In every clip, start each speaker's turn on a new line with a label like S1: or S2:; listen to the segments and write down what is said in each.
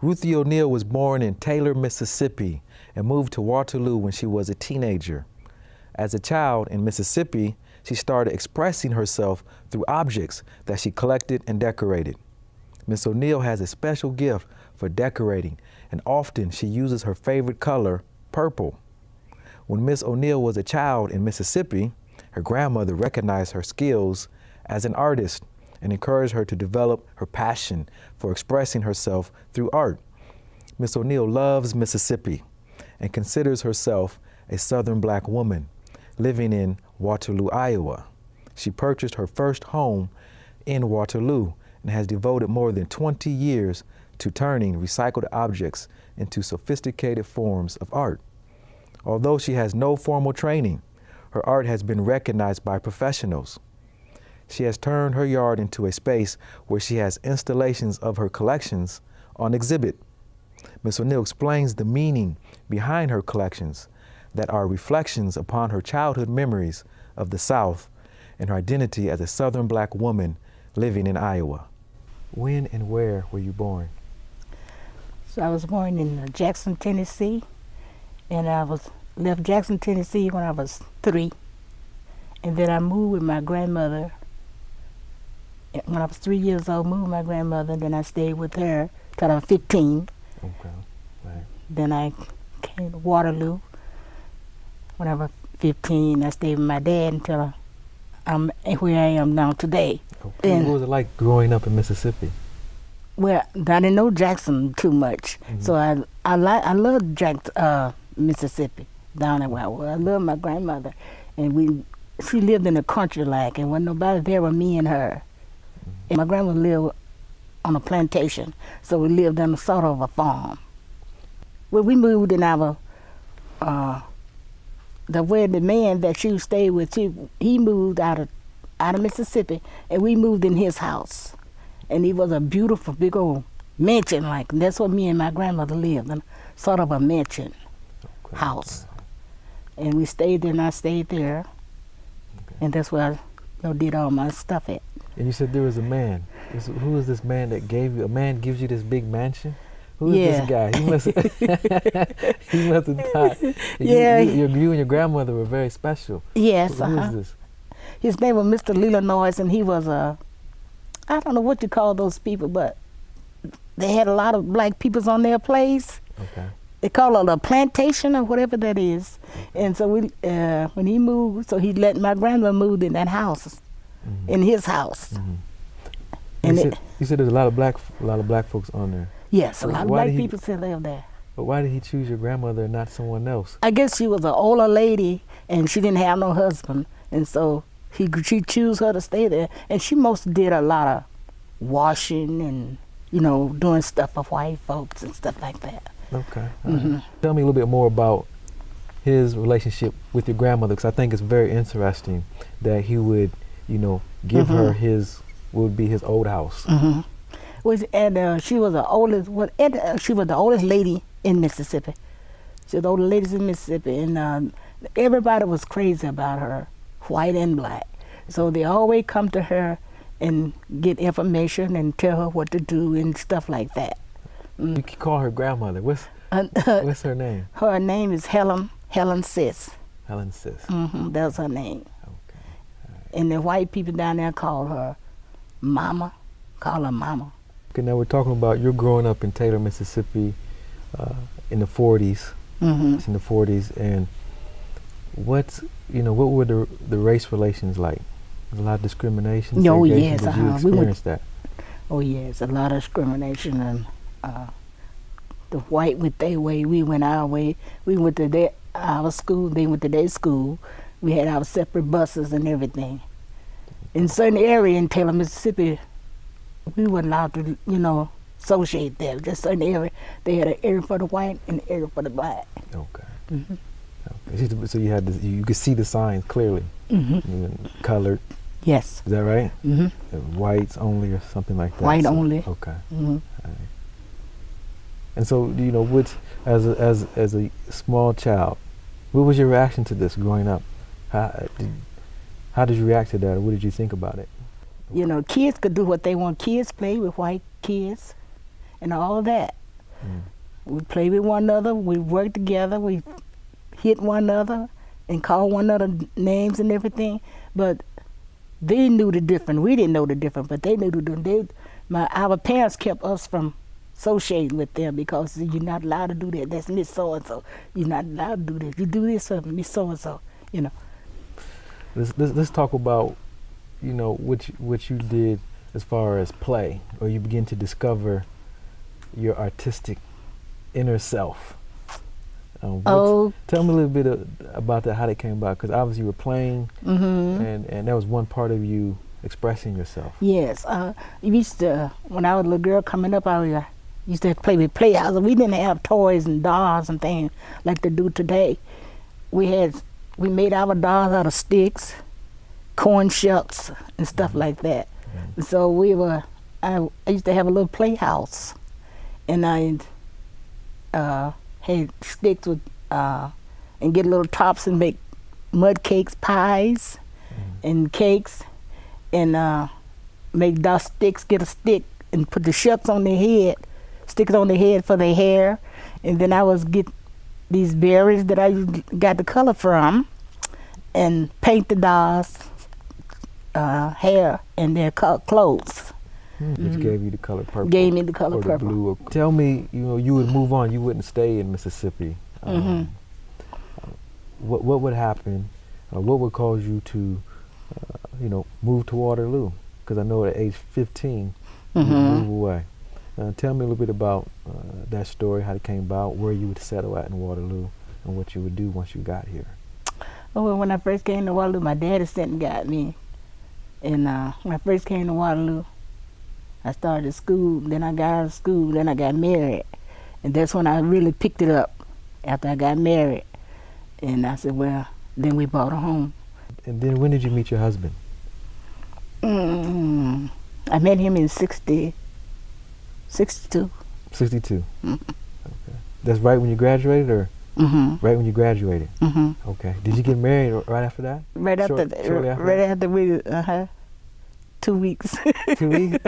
S1: Ruthie O'Neal was born in Taylor, Mississippi, and moved to Waterloo when she was a teenager. As a child in Mississippi, she started expressing herself through objects that she collected and decorated. Miss O'Neal has a special gift for decorating, and often she uses her favorite color, purple. When Miss O'Neal was a child in Mississippi, her grandmother recognized her skills as an artist and encouraged her to develop her passion for expressing herself through art. Miss O'Neal loves Mississippi and considers herself a Southern Black woman living in Waterloo, Iowa. She purchased her first home in Waterloo and has devoted more than 20 years to turning recycled objects into sophisticated forms of art. Although she has no formal training, her art has been recognized by professionals. She has turned her yard into a space where she has installations of her collections on exhibit. Miss O'Neal explains the meaning behind her collections that are reflections upon her childhood memories of the South and her identity as a Southern Black woman living in Iowa. When and where were you born?
S2: So I was born in Jackson, Tennessee, and left Jackson, Tennessee when I was 3. And then I moved with my grandmother. When I was 3 years old, moved with my grandmother, then I stayed with her till I was 15.
S1: Okay, right.
S2: Then I came to Waterloo. When I was 15, I stayed with my dad until I'm where I am now today.
S1: Okay.
S2: And,
S1: what was it like growing up in Mississippi?
S2: Well, I didn't know Jackson too much, so I loved Mississippi, down there where I was. I loved my grandmother, and she lived in the country like, and wasn't nobody there but me and her. And my grandmother lived on a plantation, so we lived on a sort of a farm. Well, we moved in our the man that she stayed with, he moved out of Mississippi, and we moved in his house. And it was a beautiful big old mansion, like, and that's where me and my grandmother lived, in sort of a mansion house. And we stayed there, and I stayed there, and that's where I did all my stuff at.
S1: And you said there was a man. Who is this man that a man gives you this big mansion? Who is this guy? He must have thought.
S2: Yeah.
S1: You and your grandmother were very special.
S2: Yes.
S1: Who is this?
S2: His name was Mr. Leland, and he was I don't know what you call those people, but they had a lot of black peoples on their place.
S1: Okay.
S2: They call it a plantation or whatever that is. And so when he moved, so he let my grandmother move in that house, in his house. And
S1: you said there's a lot of black folks on there.
S2: Yes, a lot of black people still live there.
S1: But why did he choose your grandmother and not someone else?
S2: I guess she was an older lady, and she didn't have no husband, and so she chose her to stay there. And she mostly did a lot of washing and, doing stuff for white folks and stuff like that.
S1: Okay. Right. Tell me a little bit more about his relationship with your grandmother, because I think it's very interesting that he would, give her what would be his old house.
S2: And she was the oldest lady in Mississippi. She was the oldest lady in Mississippi, and everybody was crazy about her, white and black. So they always come to her and get information and tell her what to do and stuff like that.
S1: You can call her grandmother. What's her name?
S2: Her name is Helen Sis.
S1: Helen Sis.
S2: That's her name.
S1: Okay. All right.
S2: And the white people down there call her Mama.
S1: Okay, now we're talking about you're growing up in Taylor, Mississippi, in the 40s. It's in the 40s, and what were the race relations like? A lot of discrimination.
S2: Oh yes,
S1: Did you experience that?
S2: Oh yes, a lot of discrimination, and the white went their way, we went our way. We went to our school, they went to their school. We had our separate buses and everything. In certain area in Taylor, Mississippi, we weren't allowed to, associate there. Just certain area, they had an area for the white and an area for the black.
S1: Okay. Okay. So you could see the signs clearly. Colored.
S2: Yes.
S1: Is that right? Whites only or something like that.
S2: White only.
S1: Okay. All right. And so, as a small child, what was your reaction to this growing up? How did you react to that, or what did you think about it?
S2: Kids could do what they want. Kids play with white kids and all of that. We play with one another. We work together. We hit one another and call one another names and everything. But they knew the difference. We didn't know the difference, but they knew the difference. Our parents kept us from associating with them because you're not allowed to do that. That's Miss So-and-so. You're not allowed to do this. You do this for Miss So-and-so, you know.
S1: Let's talk about, what you did as far as play, or you begin to discover your artistic inner self. Tell me a little bit about that, how that came about, because obviously you were playing, and that was one part of you expressing yourself.
S2: Yes. When I was a little girl coming up, I used to play with playhouses. We didn't have toys and dolls and things like they do today. We made our dolls out of sticks, corn shucks, and stuff like that. So I used to have a little playhouse, and I had sticks with and get little tops and make mud cakes, pies, and cakes, and make dust sticks. Get a stick and put the shucks on their head, sticks on their head for their hair, and then I was get these berries that I got the color from, and paint the dolls' hair and their clothes.
S1: Which gave you the color purple.
S2: Gave me the color
S1: or
S2: purple.
S1: The blue. Tell me, you would move on. You wouldn't stay in Mississippi. What would happen? What would cause you to, move to Waterloo? Because I know at age 15, you move away. Tell me a little bit about that story, how it came about, where you would settle at in Waterloo, and what you would do once you got here.
S2: Well, when I first came to Waterloo, my daddy sent and got me. And when I first came to Waterloo, I started school, then I got out of school, then I got married. And that's when I really picked it up, after I got married. And I said, well, then we bought a home.
S1: And then when did you meet your husband?
S2: I met him in 62.
S1: 62. Okay. That's right when you graduated, or right when you graduated? Okay. Did you get married right after that? Shortly after
S2: right after we, 2 weeks.
S1: 2 weeks?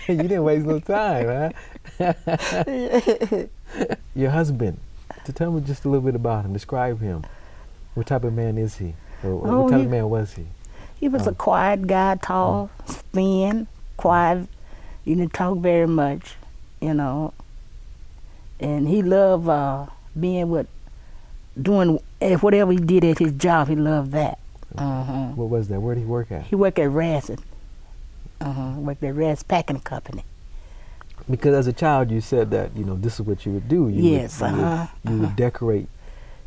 S1: You didn't waste no time, huh? Your husband, to tell me just a little bit about him. Describe him. What type of man is he? Or what type of man was he?
S2: He was a quiet guy, tall, thin, quiet. He didn't talk very much, And he loved doing whatever he did at his job. He loved that.
S1: What was that? Where did he work at?
S2: He worked at Rasset. Worked at Rass Packing Company.
S1: Because as a child, you said that this is what you would do. You would decorate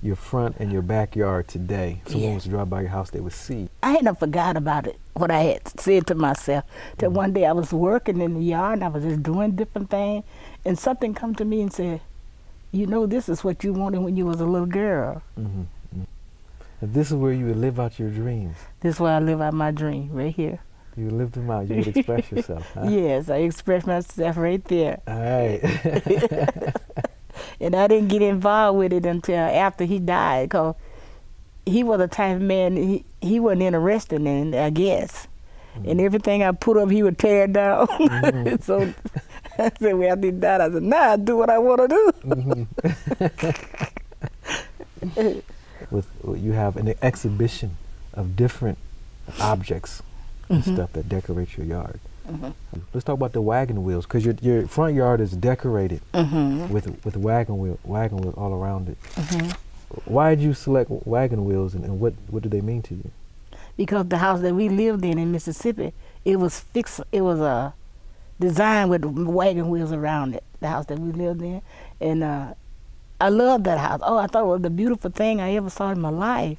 S1: your front and your backyard today. If someone was to drive by your house, they would see. I
S2: hadn't forgot about it. What I had said to myself. Till one day I was working in the yard and I was just doing different things, and something come to me and said, this is what you wanted when you was a little girl.
S1: And this is where you would live out your dreams.
S2: This is where I live out my dream, right here.
S1: You would live them out. You would express yourself, huh?
S2: Yes, I expressed myself right there.
S1: All right.
S2: And I didn't get involved with it until after he died, because he was the type of man, he wasn't interested in it, I guess. And everything I put up, he would tear down. So I said, well, after he died, I said, I do what I want to do.
S1: You have an exhibition of different objects and stuff that decorate your yard. Let's talk about the wagon wheels, because your front yard is decorated with wagon wheels all around it. Why did you select wagon wheels, and what do they mean to you?
S2: Because the house that we lived in Mississippi, it was designed with wagon wheels around it, the house that we lived in. And I loved that house. I thought it was the beautiful thing I ever saw in my life.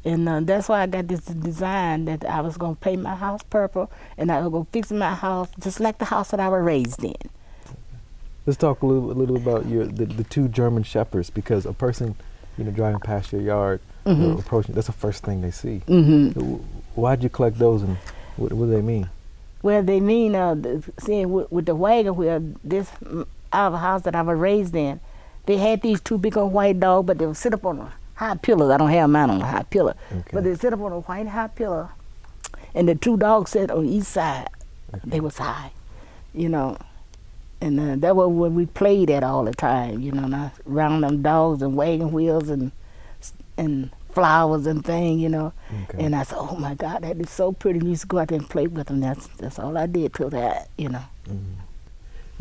S2: And that's why I got this design that I was going to paint my house purple, and I was going to fix my house just like the house that I was raised in.
S1: Let's talk a little about the two German shepherds, because a person, driving past your yard, approaching, that's the first thing they see. Why'd you collect those, and what do they mean?
S2: Well, they mean, seeing with the wagon wheel, our house that I was raised in, they had these two big old white dogs, but they would sit up on a high pillar. I don't have mine on a high pillar. But they sit up on a white high pillar, and the two dogs sat on each side. They was high, And that was when we played at all the time, you know, now, around them dogs and wagon wheels and flowers and things, you know.
S1: Okay.
S2: And I said, oh my God, that is so pretty. We used to go out there and play with them. That's all I did till that, you know.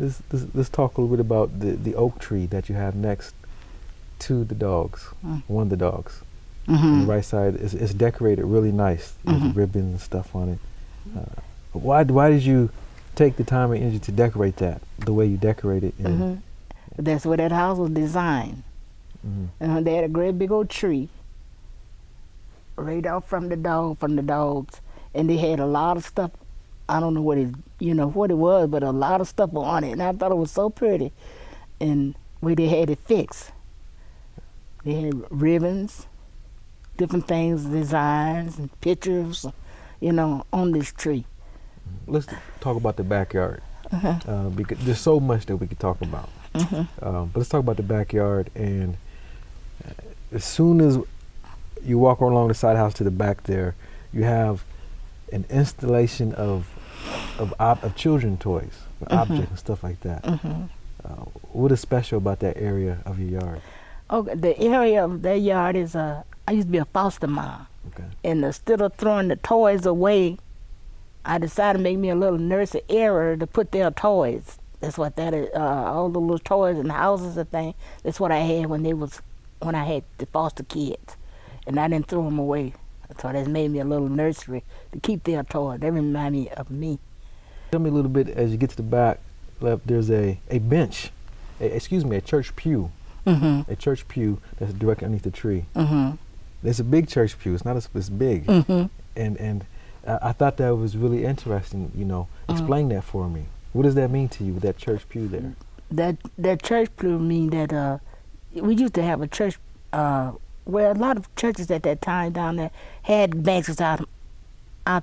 S1: Let's talk a little bit about the oak tree that you have next to the dogs, one of the dogs. On the right side, it's decorated really nice. There's ribbons and stuff on it. Why did you take the time and energy to decorate that the way you decorate it?
S2: That's where that house was designed. They had a great big old tree right out from the dogs, and they had a lot of stuff. I don't know what it was, but a lot of stuff on it, and I thought it was so pretty. And where they had it fixed, they had ribbons, different things, designs, and pictures, you know, on this tree.
S1: Let's talk about the backyard, because there's so much that we could talk about. But let's talk about the backyard. And as soon as you walk along the side house to the back there, you have an installation of children toys, objects and stuff like that. What is special about that area of your yard?
S2: Okay, the area of that yard is I used to be a foster mom.
S1: Okay.
S2: And instead of throwing the toys away, I decided to make me a little nursery area to put their toys. That's what that is. All the little toys and houses and things. That's what I had when I had the foster kids, and I didn't throw them away. So that made me a little nursery to keep their toys. They remind me of me.
S1: Tell me a little bit, as you get to the back left, there's a bench, a church pew. A church pew that's directly underneath the tree. It's a big church pew. It's not as big. And I thought that was really interesting. You know, explain that for me. What does that mean to you, that church pew there?
S2: That church pew mean that we used to have a church where a lot of churches at that time down there had benches out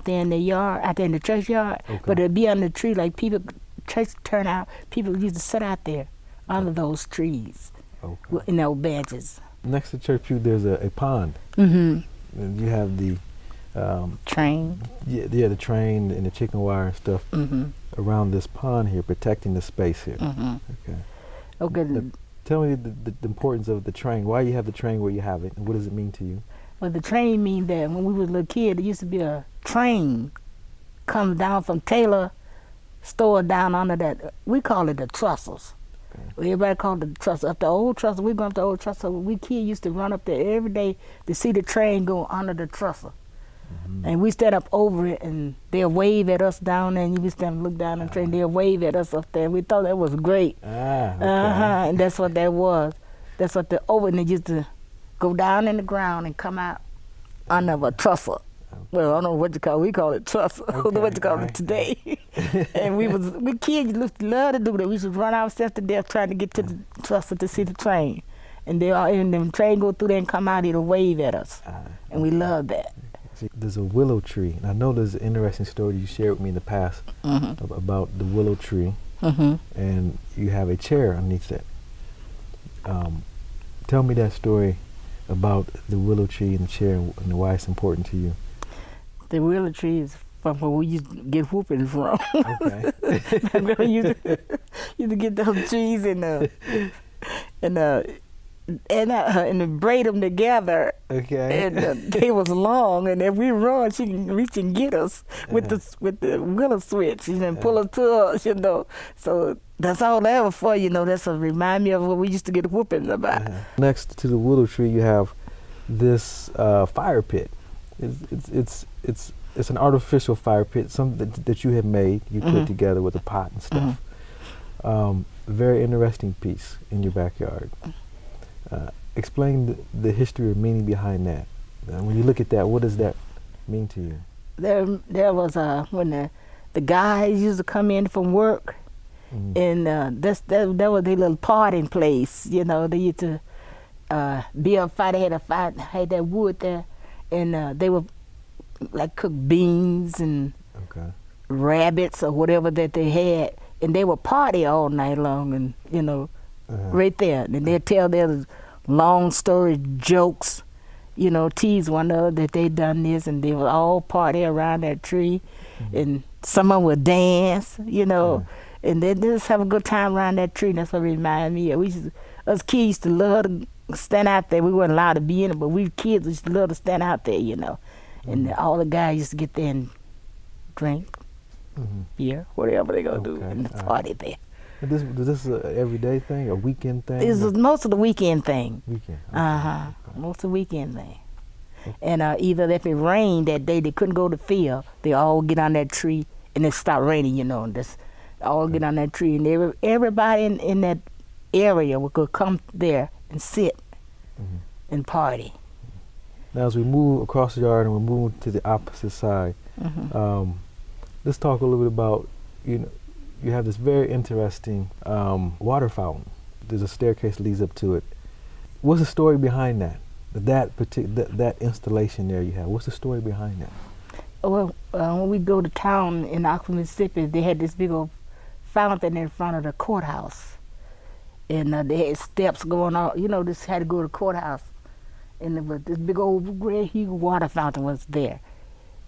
S2: there in the yard, out there in the church yard.
S1: Okay.
S2: But it'd be under the tree, like people, church turn out, people used to sit out there under those trees.
S1: Okay.
S2: In those benches.
S1: Next to church pew, there's a pond.
S2: And
S1: you have the
S2: train.
S1: Yeah, the train and the chicken wire and stuff around this pond here, protecting the space here. Okay. Now, tell me the importance of the train. Why you have the train where you have it, and what does it mean to you?
S2: Well, the train means that when we was a little kid, there used to be a train come down from Taylor store down under that. We call it the trestles. Everybody called it the trestle. Up the old trestle, we go up the old trestle. We kids used to run up there every day to see the train go under the trestle. And we stand up over it, and they'll wave at us down there, and you stand and look down on the train, they'll wave at us up there. We thought that was great. And that's what that was. That's what and they used to go down in the ground and come out under a trestle. Well, I don't know what you call it. We call it trestle. I don't know what you call it today. And we kids love to do that. We used to run ourselves to death trying to get to the trestle to see the train. And the train go through there and come out, it'll wave at us. And we love that.
S1: There's a willow tree, and I know there's an interesting story you shared with me in the past about the willow tree, and you have a chair underneath it. Tell me that story about the willow tree and the chair and why it's important to you.
S2: The willow tree is from where we used to get whooping from.
S1: Okay.
S2: used to get those trees and braid them together.
S1: Okay.
S2: And they was long, and if we run, she can reach and get us with the willow switch, and pull her to us, you know. So that's all that was for, you know. That's a remind me of what we used to get whooping about.
S1: Next to the willow tree, you have this fire pit. It's an artificial fire pit, something that you have made. You put together with a pot and stuff. Very interesting piece in your backyard. Explain the history or meaning behind that. When you look at that, what does that mean to you?
S2: There was when the guys used to come in from work, and that was their little partying place. You know, they used to be a fire. They had a fire, had that wood there, and they would like cook beans and rabbits or whatever that they had, and they would party all night long, and you know, right there. And they'd tell their long story jokes, you know, tease one another that they done this, and they would all party around that tree, and some of them would dance, you know, And then just have a good time around that tree. That's what it reminded me of. Us kids used to love to stand out there. We weren't allowed to be in it, but we kids used to love to stand out there, you know. And all the guys used to get there and drink beer, whatever they gonna do, and the party there.
S1: Was this an everyday thing, a weekend thing?
S2: It was most of the weekend thing.
S1: Weekend. Okay.
S2: Most of the weekend thing. And either if it rained that day, they couldn't go to the field. They all get on that tree, and it stopped raining, you know, and just all get on that tree, and everybody in that area would come there and sit and party.
S1: Now, as we move across the yard and we're moving to the opposite side, let's talk a little bit about, you have this very interesting water fountain. There's a staircase that leads up to it. What's the story behind that? That installation there you have. What's the story behind that?
S2: Well, when we go to town in Oxford, Mississippi, they had this big old fountain in front of the courthouse, and they had steps going on. You know, this had to go to the courthouse, and this big old great huge water fountain was there,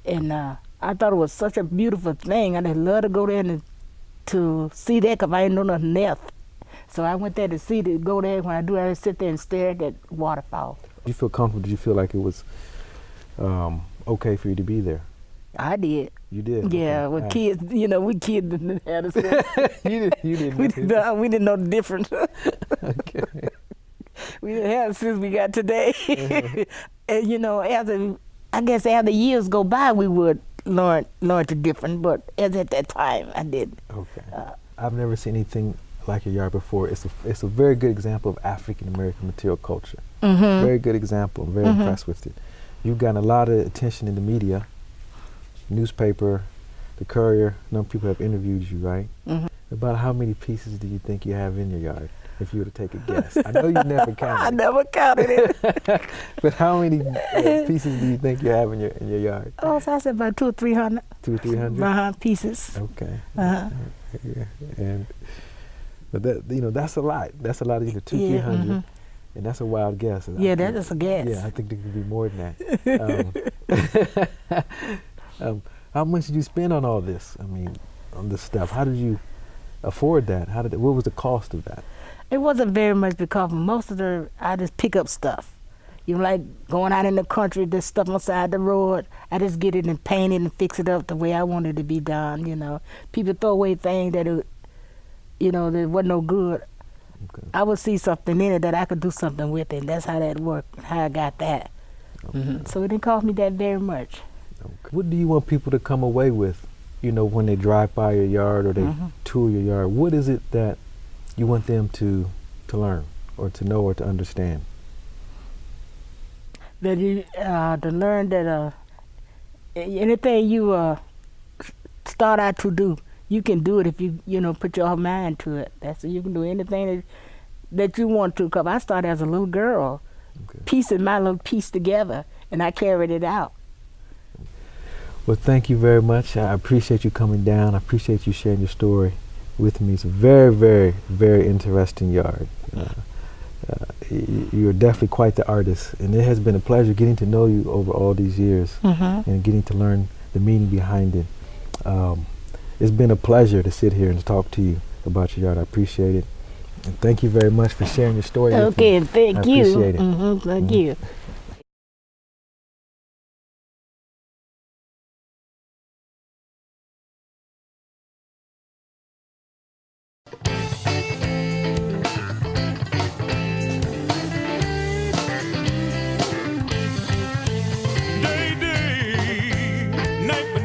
S2: and I thought it was such a beautiful thing. I'd love to go there and to see that, because I didn't know nothing else. So I went there to go there. When I do, I sit there and stare at that waterfall.
S1: Did you feel comfortable? Did you feel like it was okay for you to be there?
S2: I did.
S1: You did?
S2: Yeah,
S1: okay.
S2: with kids, we kids didn't have the sense.
S1: You didn't.
S2: We didn't know the difference.
S1: Okay.
S2: We didn't have the sense we got today. And I guess as the years go by, we would learn the difference. But as at that time, I did.
S1: Okay. I've never seen anything like your yard before. It's a very good example of African American material culture. Very good example. I'm very impressed with it. You've gotten a lot of attention in the media, newspaper, the Courier. A number of people have interviewed you, right? About how many pieces do you think you have in your yard, if you were to take a guess? I know you never counted.
S2: I never counted it.
S1: But how many pieces do you think you have in your yard?
S2: Oh, so I said about 200 or 300.
S1: 200 or 300?
S2: Pieces.
S1: Okay. Yeah. But that's a lot. That's a lot of 200, 300. And that's a wild guess.
S2: Yeah, that is a guess.
S1: Yeah, I think there could be more than that. How much did you spend on all this? I mean, on this stuff. How did you afford that? What was the cost of that?
S2: It wasn't very much, because most of I just pick up stuff. Like going out in the country, there's stuff on the side of the road. I just get it and paint it and fix it up the way I want it to be done, People throw away things that, that wasn't no good.
S1: Okay.
S2: I would see something in it that I could do something with it, and that's how that worked, how I got that. Okay. So it didn't cost me that very much.
S1: Okay. What do you want people to come away with, when they drive by your yard or they tour your yard? What is it that you want them to learn or to know or to understand?
S2: That to learn that anything you start out to do, you can do it if you put your mind to it. You can do anything that you want to. Because I started as a little girl, piecing my little piece together, and I carried it out.
S1: Well, thank you very much. I appreciate you coming down. I appreciate you sharing your story with me. It's a very, very, very interesting yard. You're definitely quite the artist, and it has been a pleasure getting to know you over all these years and getting to learn the meaning behind it. It's been a pleasure to sit here and to talk to you about your yard. I appreciate it. And thank you very much for sharing your story with me.
S2: Okay, thank you.
S1: I appreciate it.
S2: Thank you.
S3: Night